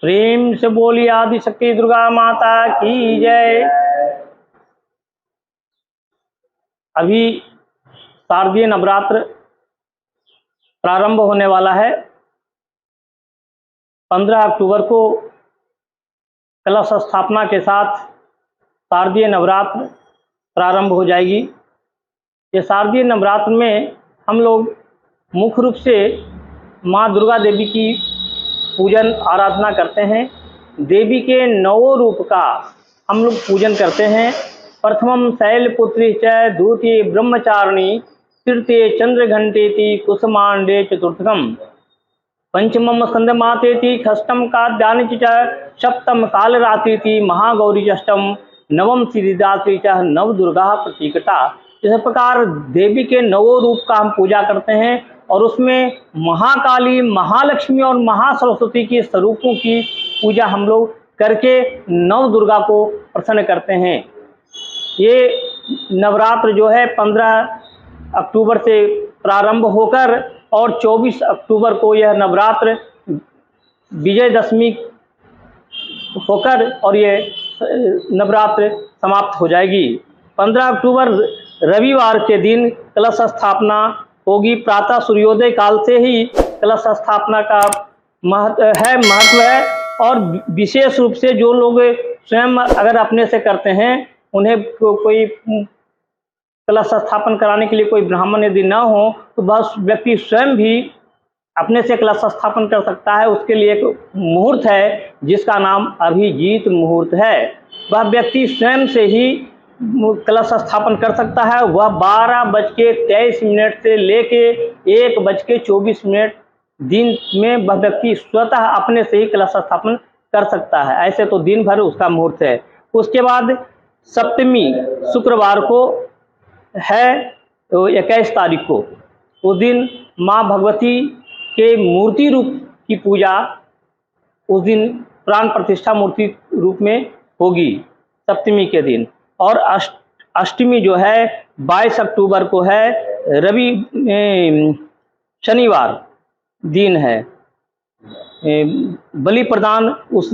प्रेम से बोली आदि शक्ति दुर्गा माता की जय। अभी शारदीय नवरात्र प्रारंभ होने वाला है। 15 अक्टूबर को कलश स्थापना के साथ शारदीय नवरात्र प्रारंभ हो जाएगी। ये शारदीय नवरात्र में हम लोग मुख्य रूप से माँ दुर्गा देवी की पूजन आराधना करते हैं। देवी के 9 रूप का हम लोग पूजन करते हैं। प्रथमम शैलपुत्री च, द्वितीय ब्रह्मचारिणी, तृतीय चंद्रघंटेति, कुसुमांडे चतुर्थकम, पंचमम स्कंदमातेति, षष्ठम कात्यायनी च, सप्तम कालरात्रिति, महागौरी अष्टम, नवम सिद्धिदात्री च, नव दुर्गा प्रतीकता। इस प्रकार देवी के 9 रूप का हम पूजा करते हैं और उसमें महाकाली, महालक्ष्मी और महासरस्वती के स्वरूपों की पूजा हम लोग करके नव दुर्गा को प्रसन्न करते हैं। ये नवरात्र जो है 15 अक्टूबर से प्रारंभ होकर और 24 अक्टूबर को यह नवरात्र विजयदशमी होकर और ये नवरात्र समाप्त हो जाएगी। 15 अक्टूबर रविवार के दिन कलश स्थापना होगी। प्रातः सूर्योदय काल से ही कलश स्थापना का महत्व है और विशेष रूप से जो लोग स्वयं अगर अपने से करते हैं, उन्हें कोई कलश स्थापन कराने के लिए कोई ब्राह्मण यदि न हो तो बस व्यक्ति स्वयं भी अपने से कलश स्थापन कर सकता है। उसके लिए एक मुहूर्त है जिसका नाम अभिजीत मुहूर्त है। वह व्यक्ति स्वयं से ही कलश स्थापन कर सकता है। वह 12:23 से लेके 1:24 दिन में वह व्यक्ति स्वतः अपने से ही कलश स्थापन कर सकता है। ऐसे तो दिन भर उसका मुहूर्त है। उसके बाद सप्तमी शुक्रवार को है, 21 तारीख को, उस दिन माँ भगवती के मूर्ति रूप की पूजा उस दिन प्राण प्रतिष्ठा मूर्ति रूप में होगी सप्तमी के दिन। और अष्टमी जो है 22 अक्टूबर को है, शनिवार दिन है। बलि प्रदान उस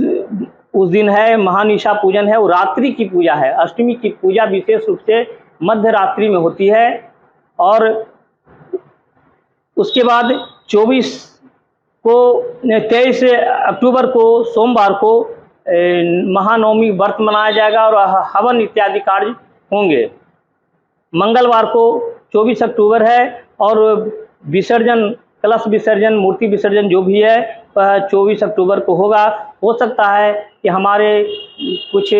दिन है। महानिशा पूजन है और रात्रि की पूजा है। अष्टमी की पूजा विशेष रूप से मध्य रात्रि में होती है। और उसके बाद 23 अक्टूबर को सोमवार को महानवमी व्रत मनाया जाएगा और हवन इत्यादि कार्य होंगे। मंगलवार को 24 अक्टूबर है और विसर्जन, कलश विसर्जन, मूर्ति विसर्जन जो भी है वह 24 अक्टूबर को होगा। हो सकता है कि हमारे कुछ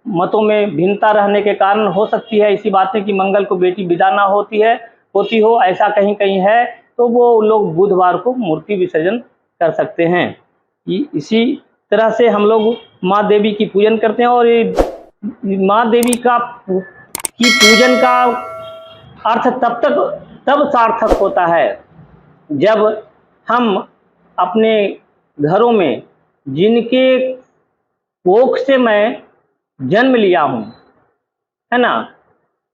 मतों में भिन्नता रहने के कारण हो सकती है ऐसी बातें कि मंगल को बेटी विदा ना होती हो, ऐसा कहीं कहीं है तो वो लोग बुधवार को मूर्ति विसर्जन कर सकते हैं। इसी तरह से हम लोग माँ देवी की पूजन करते हैं। और माँ देवी की पूजन का अर्थ तब सार्थक होता है जब हम अपने घरों में जिनके कोख से मैं जन्म लिया हूँ, है ना,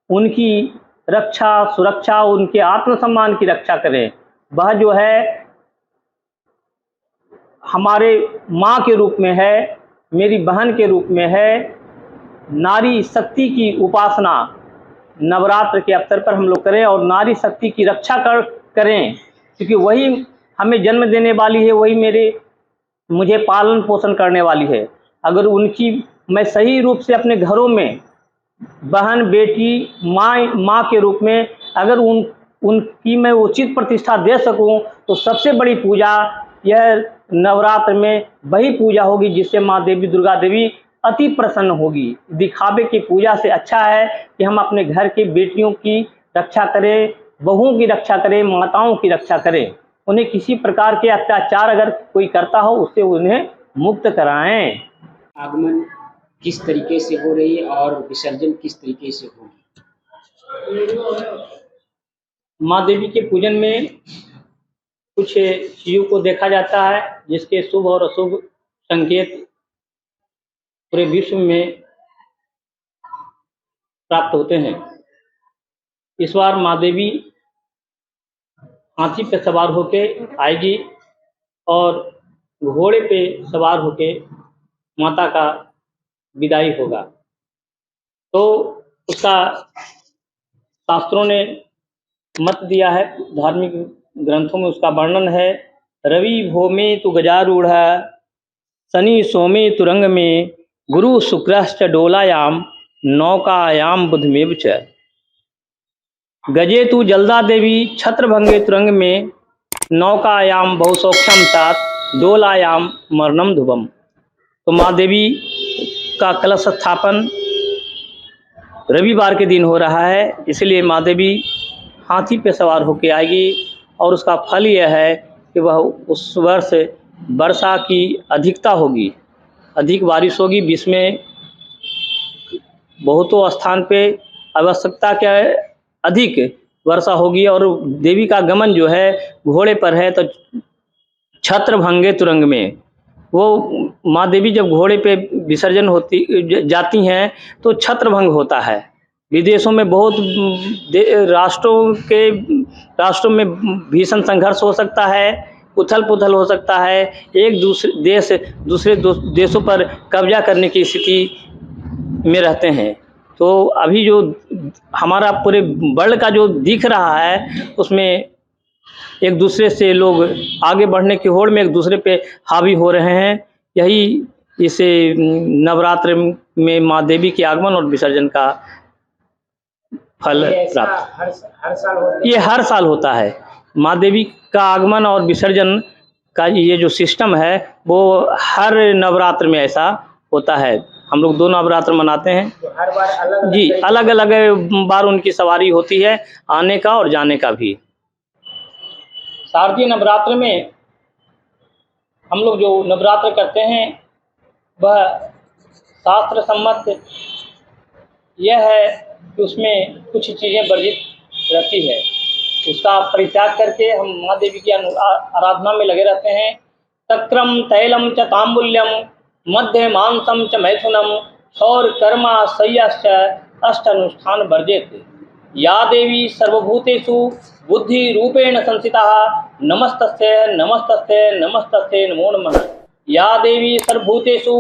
उनकी रक्षा सुरक्षा, उनके आत्मसम्मान की रक्षा करें। वह जो है हमारे माँ के रूप में है, मेरी बहन के रूप में है। नारी शक्ति की उपासना नवरात्र के अवसर पर हम लोग करें और नारी शक्ति की रक्षा करें, क्योंकि वही हमें जन्म देने वाली है, वही मुझे पालन पोषण करने वाली है। अगर उनकी मैं सही रूप से अपने घरों में बहन, बेटी, माँ के रूप में अगर उनकी मैं उचित प्रतिष्ठा दे सकूं तो सबसे बड़ी पूजा यह नवरात्र में वही पूजा होगी जिससे माँ देवी दुर्गा देवी अति प्रसन्न होगी। दिखावे की पूजा से अच्छा है कि हम अपने घर की बेटियों की रक्षा करें, बहुओं की रक्षा करें, माताओं की रक्षा करें। उन्हें किसी प्रकार के अत्याचार अगर कोई करता हो उससे उन्हें मुक्त कराएं। आगमन किस तरीके से हो रही है और विसर्जन किस तरीके से होगी? माँ देवी के पूजन में कुछ चीज़ों को देखा जाता है जिसके शुभ और अशुभ संकेत पूरे विश्व में प्राप्त होते हैं। इस बार माँ देवी हाथी पर सवार होकर आएगी और घोड़े पे सवार होके माता का विदाई होगा। तो उसका शास्त्रों ने मत दिया है, धार्मिक ग्रंथों में उसका वर्णन है। रवि भौमे तु गजारूढ़ शनि सोमे तुरंग में गुरु शुक्रश्च डोलायाम नौकायाम बुधमेव च। गजे तु जलदा देवी छत्रभंगे तुरंग में नौकायाम बहुसौख्यम सात डोलायाम मरणम ध्रुवम। तो माँ देवी का कलश स्थापन रविवार के दिन हो रहा है, इसलिए माँ देवी हाथी पे सवार होकर आएगी और उसका फल यह है कि वह उस वर्ष वर्षा की अधिकता होगी, अधिक बारिश होगी। बीच में बहुतों स्थान पे आवश्यकता के अधिक वर्षा होगी और देवी का गमन जो है घोड़े पर है। तो छत्रभंगे तुरंग में वो माँ देवी जब घोड़े पे विसर्जन होती जाती हैं तो छत्रभंग होता है। विदेशों में बहुत राष्ट्रों में भीषण संघर्ष हो सकता है, उथल पुथल हो सकता है, एक दूसरे देशों पर कब्जा करने की स्थिति में रहते हैं। तो अभी जो हमारा पूरे वर्ल्ड का जो दिख रहा है उसमें एक दूसरे से लोग आगे बढ़ने की होड़ में एक दूसरे पे हावी हो रहे हैं। यही इसे नवरात्र में माँ देवी के आगमन और विसर्जन का फल प्राप्त। ये हर साल होता है। माँ देवी का आगमन और विसर्जन का ये जो सिस्टम है वो हर नवरात्र में ऐसा होता है। हम लोग 2 नवरात्र मनाते हैं। तो हर बार अलग जी, अलग अलग बार उनकी सवारी होती है, आने का और जाने का भी। शारदीय नवरात्र में हम लोग जो नवरात्र करते हैं वह शास्त्र सम्मत यह है कि उसमें कुछ चीज़ें वर्जित रहती है, उसका परित्याग करके हम माँ देवी की आराधना में लगे रहते हैं। तक्रम तैलम च तांबुल्यम मध्य मांसम च मैथुनम सौर कर्मा शय्याश्च अष्ट अनुष्ठान वर्जित। या देवी सर्वभूतेषु बुद्धि रूपेण संस्थिता नमस्तस्यै नमस्तस्यै नमस्तस्यै नमो नमः। या देवी सर्वभूतेषु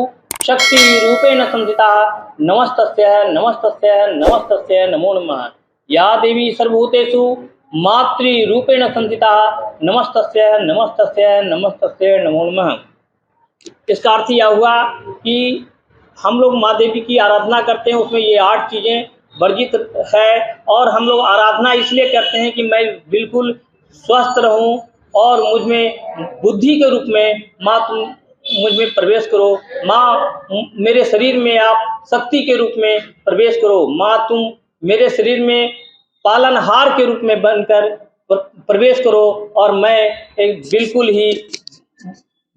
शक्ति रूपेण संस्थिता नमस्तस्यै नमस्तस्यै नमस्तस्यै नमो नमः। या देवी सर्वभूतेषु मातृ रूपेण संस्थिता नमस्तस्यै नमस्तस्यै नमस्तस्यै नमो नमः। इसका अर्थ यह हुआ कि हम लोग माँ देवी की आराधना करते हैं, उसमें ये 8 चीज़ें वर्जित है। और हम लोग आराधना इसलिए करते हैं कि मैं बिल्कुल स्वस्थ रहूं और मुझ में बुद्धि के रूप में माँ तुम मुझ में प्रवेश करो। माँ मेरे शरीर में आप शक्ति के रूप में प्रवेश करो। माँ तुम मेरे शरीर में पालनहार के रूप में बनकर प्रवेश करो और मैं एक बिल्कुल ही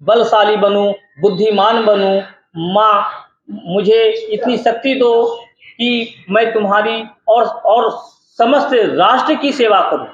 बलशाली बनूं, बुद्धिमान बनूं। माँ मुझे इतनी शक्ति दो कि मैं तुम्हारी और समस्त राष्ट्र की सेवा करूं।